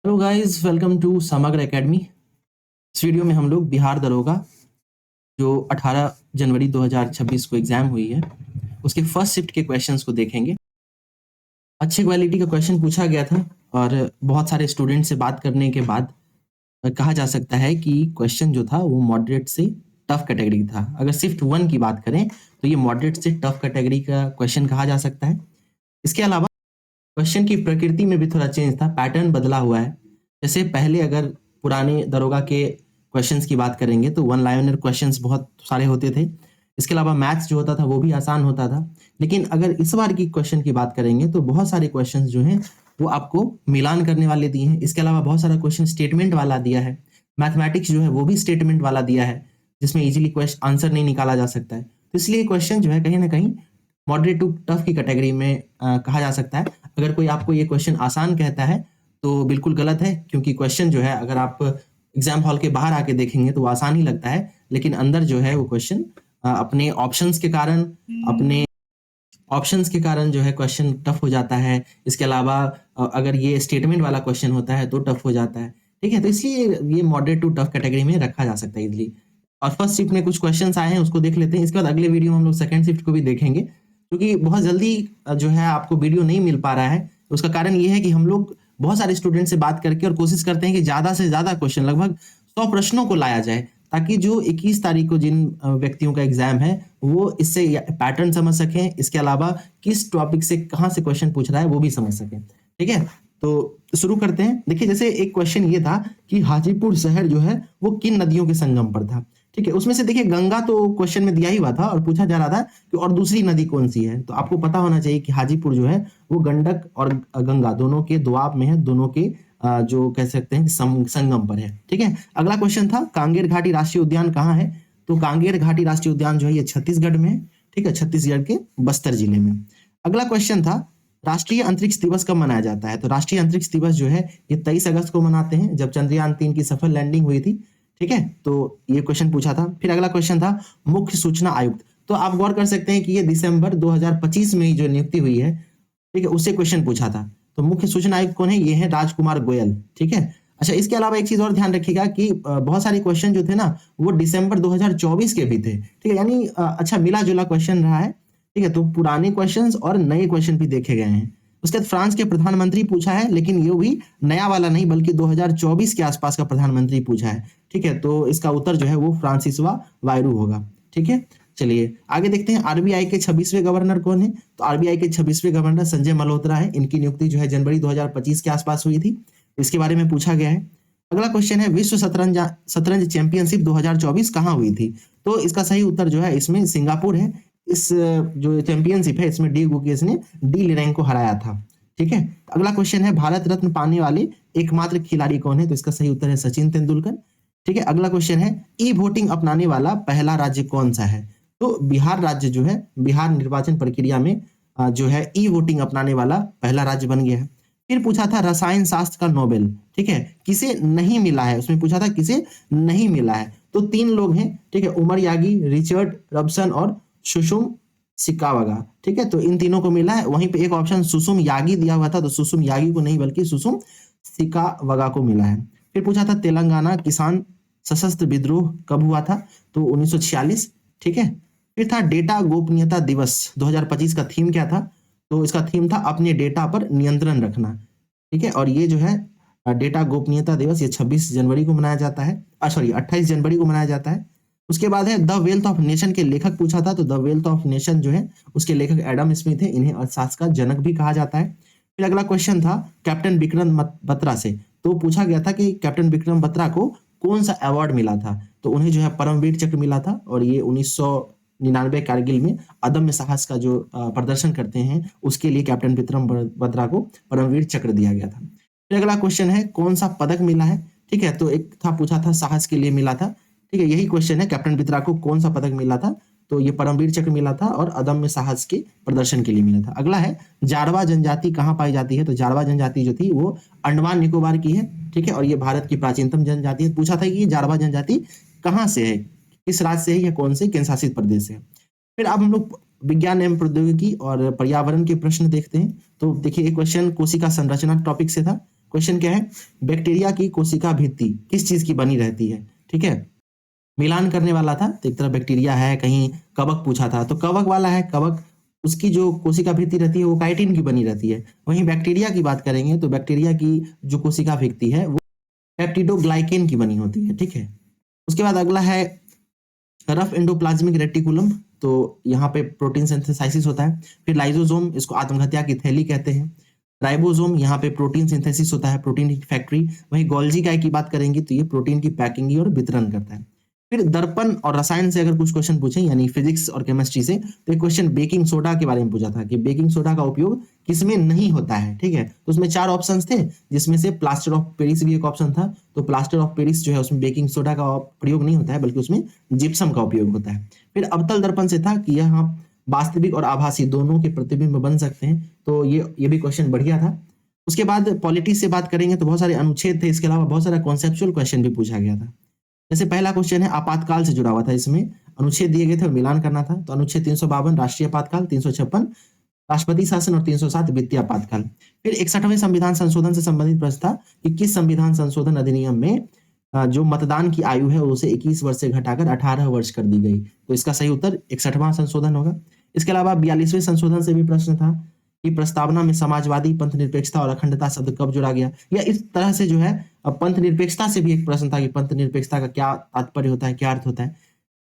Hello guys, welcome to समग्र academy. इस video में हम लोग बिहार दरोगा जो 18 जनवरी 2026 को एग्जाम हुई है उसके फर्स्ट शिफ्ट के क्वेश्चंस को देखेंगे। अच्छी क्वालिटी का क्वेश्चन पूछा गया था और बहुत सारे स्टूडेंट से बात करने के बाद कहा जा सकता है कि क्वेश्चन जो था वो मॉडरेट से टफ कैटेगरी था। अगर शिफ्ट 1 की बात करें तो ये मॉडरेट से टफ कैटेगरी का क्वेश्चन कहा जा सकता है। इसके अलावा क्वेश्चन की प्रकृति में भी थोड़ा चेंज था, पैटर्न बदला हुआ है। जैसे पहले अगर पुराने दरोगा के क्वेश्चंस की बात करेंगे तो वन लाइनर क्वेश्चंस बहुत सारे होते थे। इसके अलावा मैथ्स जो होता था वो भी आसान होता था। लेकिन अगर इस बार की क्वेश्चन की बात करेंगे तो बहुत सारे क्वेश्चंस जो हैं वो आपको मिलान करने वाले दिए हैं। इसके अलावा बहुत सारा क्वेश्चन स्टेटमेंट वाला दिया है। मैथमेटिक्स जो है वो भी स्टेटमेंट वाला दिया है जिसमें इजीली क्वेश्चन आंसर नहीं निकाला जा सकता है। तो इसलिए क्वेश्चन जो है कहीं ना कहीं मॉडरेट टू टफ की कैटेगरी में कहा जा सकता है। अगर कोई आपको ये क्वेश्चन आसान कहता है तो बिल्कुल गलत है, क्योंकि क्वेश्चन जो है अगर आप एग्जाम हॉल के बाहर आके देखेंगे तो वो आसान ही लगता है, लेकिन अंदर जो है वो क्वेश्चन अपने ऑप्शंस के कारण जो है क्वेश्चन टफ हो जाता है। इसके अलावा अगर ये स्टेटमेंट वाला क्वेश्चन होता है तो टफ हो जाता है। ठीक है, तो इसलिए ये मॉडरेट टू टफ कैटेगरी में रखा जा सकता है इजिली। और फर्स्ट शिफ्ट में कुछ क्वेश्चंस आए हैं उसको देख लेते हैं। इसके बाद अगले वीडियो में हम लोग सेकंड शिफ्ट को भी देखेंगे, क्योंकि बहुत जल्दी जो है आपको वीडियो नहीं मिल पा रहा है। उसका कारण ये है कि हम लोग बहुत सारे स्टूडेंट से बात करके और कोशिश करते हैं कि ज़्यादा से ज़्यादा क्वेश्चन, लगभग 100 प्रश्नों को लाया जाए, ताकि जो 21 तारीख को जिन व्यक्तियों का एग्जाम है वो इससे पैटर्न समझ सकें। इसके अलावा किस टॉपिक से कहाँ से क्वेश्चन पूछ रहा है वो भी समझ सकें। ठीक है, तो शुरू करते हैं। देखिए, जैसे एक क्वेश्चन ये था कि हाजीपुर शहर जो है वो किन नदियों के संगम पर था। ठीक है, उसमें से देखिए गंगा तो क्वेश्चन में दिया ही हुआ था और पूछा जा रहा था कि और दूसरी नदी कौन सी है। तो आपको पता होना चाहिए कि हाजीपुर जो है वो गंडक और गंगा दोनों के दोआब में है, दोनों के जो कह सकते हैं संगम पर है। ठीक है, अगला क्वेश्चन था कांगेर घाटी राष्ट्रीय उद्यान कहाँ है। तो कांगेर घाटी राष्ट्रीय उद्यान जो है ये छत्तीसगढ़ में है। ठीक है, छत्तीसगढ़ के बस्तर जिले में। अगला क्वेश्चन था राष्ट्रीय अंतरिक्ष दिवस कब मनाया जाता है। तो राष्ट्रीय अंतरिक्ष दिवस जो है ये 23 अगस्त को मनाते हैं, जब चंद्रयान 3 की सफल लैंडिंग हुई थी। ठीक है, तो ये क्वेश्चन पूछा था। फिर अगला क्वेश्चन था मुख्य सूचना आयुक्त। तो आप गौर कर सकते हैं कि ये दिसंबर 2025 में जो नियुक्ति हुई है, ठीक है, उससे क्वेश्चन पूछा था। तो मुख्य सूचना आयुक्त कौन है, ये है राजकुमार गोयल। ठीक है, अच्छा, इसके अलावा एक चीज और ध्यान रखिएगा कि बहुत सारे क्वेश्चन जो थे ना वो दिसंबर 2024 के भी थे। ठीक है, यानी अच्छा मिला जुला क्वेश्चन रहा है। ठीक है, तो पुराने क्वेश्चंस और नए क्वेश्चन भी देखे गए हैं। उसके बाद फ्रांस के प्रधानमंत्री पूछा है, लेकिन ये भी नया वाला नहीं बल्कि 2024 के आसपास का प्रधानमंत्री पूछा है। ठीक है, तो इसका उत्तर जो है वो फ्रांसिसवा बायरू होगा। ठीक है, चलिए आगे देखते हैं। आरबीआई के 26वें गवर्नर कौन है। तो आरबीआई के 26वें गवर्नर संजय मल्होत्रा है। इनकी नियुक्ति जो है जनवरी 2025 के आसपास हुई थी। इसके बारे में पूछा गया है। अगला क्वेश्चन है विश्व शतरंज चैंपियनशिप 2024 कहाँ हुई थी। तो इसका सही उत्तर जो है इसमें सिंगापुर है। इस जो चैंपियनशिप है इसमें डी गुकेश ने डी लिरेंग को हराया था। ठीक है, अगला क्वेश्चन है भारत रत्न पाने वाले एकमात्र खिलाड़ी कौन है। तो इसका सही उत्तर है सचिन तेंदुलकर। ठीक है, अगला क्वेश्चन है ई वोटिंग अपनाने वाला पहला राज्य कौन सा है। तो बिहार राज्य जो है, बिहार निर्वाचन प्रक्रिया में जो है ई वोटिंग अपनाने वाला पहला राज्य बन गया है। फिर पूछा था रसायन शास्त्र का नोबेल, ठीक है, किसे नहीं मिला है। उसमें पूछा था किसे नहीं मिला है। तो 3 लोग हैं। ठीक है, उमर यागी, रिचर्ड रबसन और सुसुम सिकावगा। ठीक है, तो इन तीनों को मिला है। वहीं पे एक ऑप्शन सुसुम यागी दिया हुआ था, तो सुसुम यागी को नहीं बल्कि सुसुम सिकावगा को मिला है। फिर पूछा था तेलंगाना किसान सशस्त्र विद्रोह कब हुआ था। तो 1946। ठीक है, फिर था डेटा गोपनीयता दिवस 2025 का थीम क्या था। तो इसका थीम था अपने डेटा पर नियंत्रण रखना। ठीक है, और ये जो है डेटा गोपनीयता दिवस ये 26 जनवरी को मनाया जाता है, सॉरी 28 जनवरी को मनाया जाता है। उसके बाद है द वेल्थ ऑफ नेशन के लेखक पूछा था। तो द वेल्थ ऑफ नेशन जो है उसके लेखक एडम स्मिथ है। इन्हें अर्थशास्त्र का जनक भी कहा जाता है। फिर अगला क्वेश्चन था कैप्टन विक्रम बत्रा से। तो पूछा गया था कि कैप्टन विक्रम बत्रा को कौन सा अवार्ड मिला था। तो उन्हें जो है परमवीर चक्र मिला था, और ये 1999 कारगिल में अदम्य साहस का जो प्रदर्शन करते हैं उसके लिए कैप्टन विक्रम बत्रा को परमवीर चक्र दिया गया था। फिर अगला क्वेश्चन है कौन सा पदक मिला है। ठीक है, तो एक था पूछा था साहस के लिए मिला था। ठीक है, यही क्वेश्चन है कैप्टन बत्रा को कौन सा पदक मिला था। तो ये परमवीर चक्र मिला था और अदम्य साहस के प्रदर्शन के लिए मिला था। अगला है जारवा जनजाति कहाँ पाई जाती है। तो जारवा जनजाति जो थी वो अंडमान निकोबार की है। ठीक है, और ये भारत की प्राचीनतम जनजाति है। पूछा था कि ये जारवा जनजाति कहाँ से है, किस राज्य से है या कौन से केंद्र शासित प्रदेश से है। फिर अब हम लोग विज्ञान एवं प्रौद्योगिकी और पर्यावरण के प्रश्न देखते हैं। तो देखिए एक क्वेश्चन कोशिका संरचना टॉपिक से था। क्वेश्चन क्या है, बैक्टीरिया की कोशिका भित्ति किस चीज की बनी रहती है, ठीक है। मिलान करने वाला था, तो एक तरफ बैक्टीरिया है, कहीं कवक पूछा था, तो कवक वाला है, कवक उसकी जो कोशिका भित्ति रहती है वो काइटिन की बनी रहती है। वहीं बैक्टीरिया की बात करेंगे तो बैक्टीरिया की जो कोशिका भित्ति है वो पेप्टिडोग्लाइकेन की बनी होती है, ठीक है। उसके बाद अगला है रफ एंडोप्लाज्मिक रेटिकुलम, तो यहाँ पे प्रोटीन सिंथेसाइसिस होता है। फिर लाइसोसोम, इसको आत्महत्या की थैली कहते हैं। राइबोसोम, यहाँ पे प्रोटीन सिंथेसिस होता है, प्रोटीन की फैक्ट्री। वहीं गोल्जी काय की बात करेंगे तो ये प्रोटीन की पैकिंग और वितरण करता है। फिर दर्पण और रसायन से अगर कुछ क्वेश्चन पूछे यानी फिजिक्स और केमिस्ट्री से, तो एक क्वेश्चन बेकिंग सोडा के बारे में पूछा था कि बेकिंग सोडा का उपयोग किसमें नहीं होता है, ठीक है। तो उसमें 4 ऑप्शंस थे, जिसमें से प्लास्टर ऑफ पेरिस भी एक ऑप्शन था। तो प्लास्टर ऑफ पेरिस जो है उसमें बेकिंग सोडा का प्रयोग नहीं होता है, बल्कि उसमें जिप्सम का उपयोग होता है। फिर अवतल दर्पण से था कि यह वास्तविक और आभासी दोनों के प्रतिबिंब बन सकते हैं, तो ये भी क्वेश्चन बढ़िया था। उसके बाद पॉलिटी से बात करेंगे तो बहुत सारे अनुच्छेद थे, इसके अलावा बहुत सारा कॉन्सेप्चुअल क्वेश्चन भी पूछा गया था। जैसे पहला क्वेश्चन है आपातकाल से जुड़ा हुआ था, इसमें अनुच्छेद दिए गए थे और मिलान करना था। तो अनुच्छेद 352 राष्ट्रीय आपातकाल, 356 राष्ट्रपति शासन और 307 वित्तीय आपातकाल। फिर 61वें संविधान संशोधन से संबंधित प्रश्न था कि किस संविधान संशोधन अधिनियम में जो मतदान की आयु है उसे 21 वर्ष से घटाकर 18 वर्ष कर दी गई। तो इसका सही उत्तर 61वां संशोधन होगा। इसके अलावा 42वें संशोधन से भी प्रश्न था कि प्रस्तावना में समाजवादी, पंथ निरपेक्षता और अखंडता शब्द कब जोड़ा गया, या इस तरह से जो है पंथ निरपेक्षता से भी एक प्रश्न था कि पंथ निरपेक्षता का क्या तात्पर्य होता है, क्या अर्थ होता है,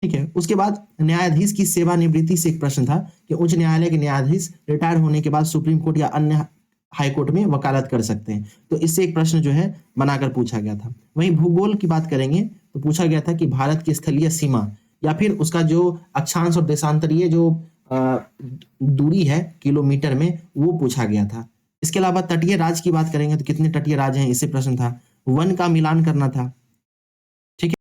ठीक है। उसके बाद न्यायाधीश की सेवानिवृत्ति से एक प्रश्न था कि उच्च न्यायालय के न्यायाधीश रिटायर होने के बाद सुप्रीम कोर्ट या अन्य हाई कोर्ट में वकालत कर सकते हैं, तो इससे एक प्रश्न जो है बनाकर पूछा गया था। वहीं भूगोल की बात करेंगे तो पूछा गया था कि भारत की स्थलीय सीमा या फिर उसका जो अक्षांश और देशांतरीय जो दूरी है किलोमीटर में, वो पूछा गया था। इसके अलावा तटीय राज्य की बात करेंगे तो कितने तटीय राज्य हैं, इससे प्रश्न था। वन का मिलान करना था, ठीक है,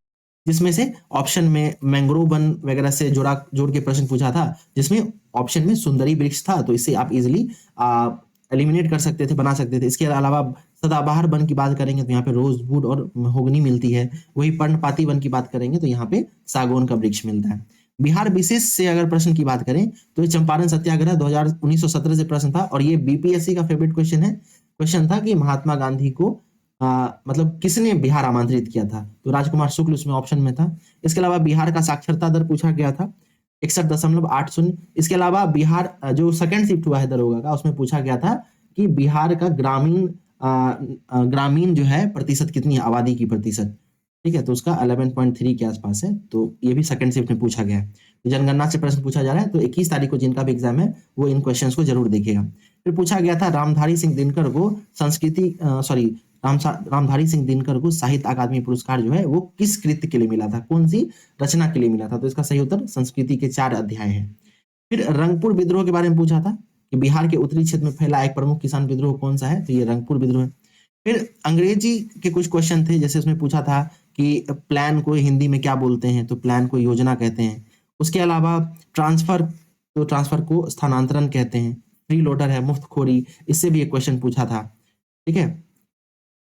जिसमें से ऑप्शन में मैंग्रोव वन वगैरह से जोड़ के प्रश्न पूछा था, जिसमें ऑप्शन में सुंदरी वृक्ष था, तो इससे आप इजिली एलिमिनेट कर सकते थे, बना सकते थे। इसके अलावा सदाबहार वन की बात करेंगे तो यहाँ पे रोजवुड और महोगनी मिलती है। वही पर्णपाती वन की बात करेंगे तो यहाँ पे सागौन का वृक्ष मिलता है। बिहार विशेष से अगर प्रश्न की बात करें तो ये चंपारण सत्याग्रह 1917 से प्रश्न था, और ये बीपीएससी का फेवरेट क्वेश्चन था कि महात्मा गांधी को मतलब किसने बिहार आमंत्रित किया था, तो राजकुमार शुक्ल उसमें ऑप्शन में था। इसके अलावा बिहार का साक्षरता दर पूछा गया था 61.80। इसके अलावा बिहार जो सेकंड शिफ्ट हुआ है दरोगा का, उसमें पूछा गया था कि बिहार का ग्रामीण जो है प्रतिशत कितनी है, आबादी की प्रतिशत, ठीक है, तो उसका 11.3 के आसपास है। तो ये भी सेकंड शिफ्ट में पूछा गया है। तो जनगणना से प्रश्न पूछा जा रहा है, तो 21 तारीख को जिनका भी एग्जाम है वो इन क्वेश्चंस को जरूर देखेगा। फिर पूछा गया था रामधारी सिंह दिनकर को साहित्य अकादमी पुरस्कार जो है वो किस कृत्य के लिए मिला था, कौन सी रचना के लिए मिला था, तो इसका सही उत्तर संस्कृति के 4 अध्याय है। फिर रंगपुर विद्रोह के बारे में पूछा था कि बिहार के उत्तरी क्षेत्र में फैला एक प्रमुख किसान विद्रोह कौन सा है, तो ये रंगपुर विद्रोह है। फिर अंग्रेजी के कुछ क्वेश्चन थे, जैसे उसमें पूछा था कि प्लान को हिंदी में क्या बोलते हैं, तो प्लान को योजना कहते हैं। उसके अलावा ट्रांसफर को स्थानांतरण कहते हैं। फ्री लोडर है, मुफ्तखोरी, इससे भी एक क्वेश्चन पूछा था, ठीक है।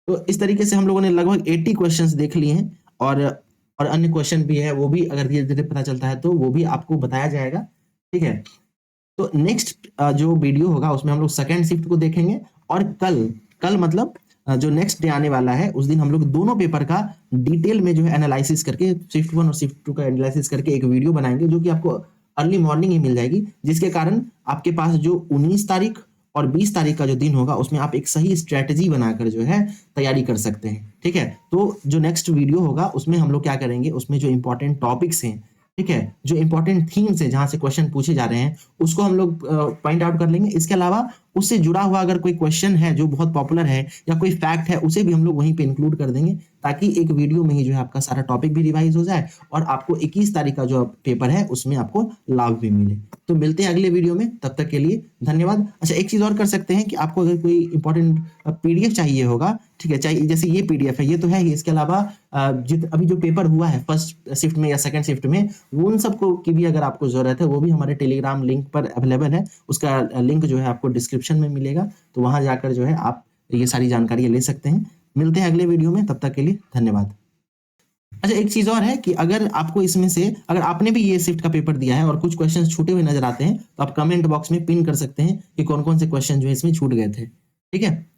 तो इस तरीके से हम लोगों ने लगभग 80 क्वेश्चंस देख लिए हैं, और अन्य क्वेश्चन भी है, वो भी अगर धीरे धीरे पता चलता है तो वो भी आपको बताया जाएगा, ठीक है। तो नेक्स्ट जो वीडियो होगा उसमें हम लोग सेकंड शिफ्ट को देखेंगे, और कल मतलब जो नेक्स्ट डे आने वाला है उस दिन हम लोग दोनों पेपर का डिटेल में जो है एनालिसिस करके, शिफ्ट 1 और शिफ्ट 2 का एनालिसिस करके एक वीडियो बनाएंगे, जो कि आपको अर्ली मॉर्निंग ही मिल जाएगी, जिसके कारण आपके पास जो 19 तारीख और 20 तारीख का जो दिन होगा उसमें आप एक सही स्ट्रेटेजी बनाकर जो है तैयारी कर सकते हैं, ठीक है। तो जो नेक्स्ट वीडियो होगा उसमें हम लोग क्या करेंगे, उसमें जो इंपॉर्टेंट टॉपिक्स हैं, ठीक है, जो इंपॉर्टेंट थीम्स है जहां से क्वेश्चन पूछे जा रहे हैं उसको हम लोग पॉइंट आउट कर लेंगे। इसके अलावा उससे जुड़ा हुआ अगर कोई क्वेश्चन है जो बहुत पॉपुलर है या कोई फैक्ट है, उसे भी हम लोग वहीं पे इंक्लूड कर देंगे, ताकि एक वीडियो में ही जो है आपका सारा टॉपिक भी रिवाइज हो जाए और आपको 21 तारीख का जो पेपर है उसमें आपको लाभ भी मिले। तो मिलते हैं अगले वीडियो में, तब तक के लिए धन्यवाद। अच्छा, एक चीज और कर सकते हैं कि आपको अगर कोई इंपॉर्टेंट पीडीएफ चाहिए होगा, ठीक है, चाहिए, जैसे ये पीडीएफ है, ये तो है ही, इसके अलावा अभी जो पेपर हुआ है फर्स्ट शिफ्ट में या सेकंड शिफ्ट में, वो उन सबको की भी अगर आपको जरूरत है, वो भी हमारे टेलीग्राम लिंक पर अवेलेबल है। उसका लिंक जो है आपको डिस्क्रिप्शन में मिलेगा, तो वहां जाकर जो है आप ये सारी जानकारी ले सकते हैं। मिलते हैं अगले वीडियो में, तब तक के लिए धन्यवाद। अच्छा, एक चीज और है कि अगर आपको इसमें से, अगर आपने भी ये शिफ्ट का पेपर दिया है और कुछ क्वेश्चन छूटे हुए नजर आते हैं, तो आप कमेंट बॉक्स में पिन कर सकते हैं कि कौन कौन से क्वेश्चन जो है इसमें छूट गए थे, ठीक है।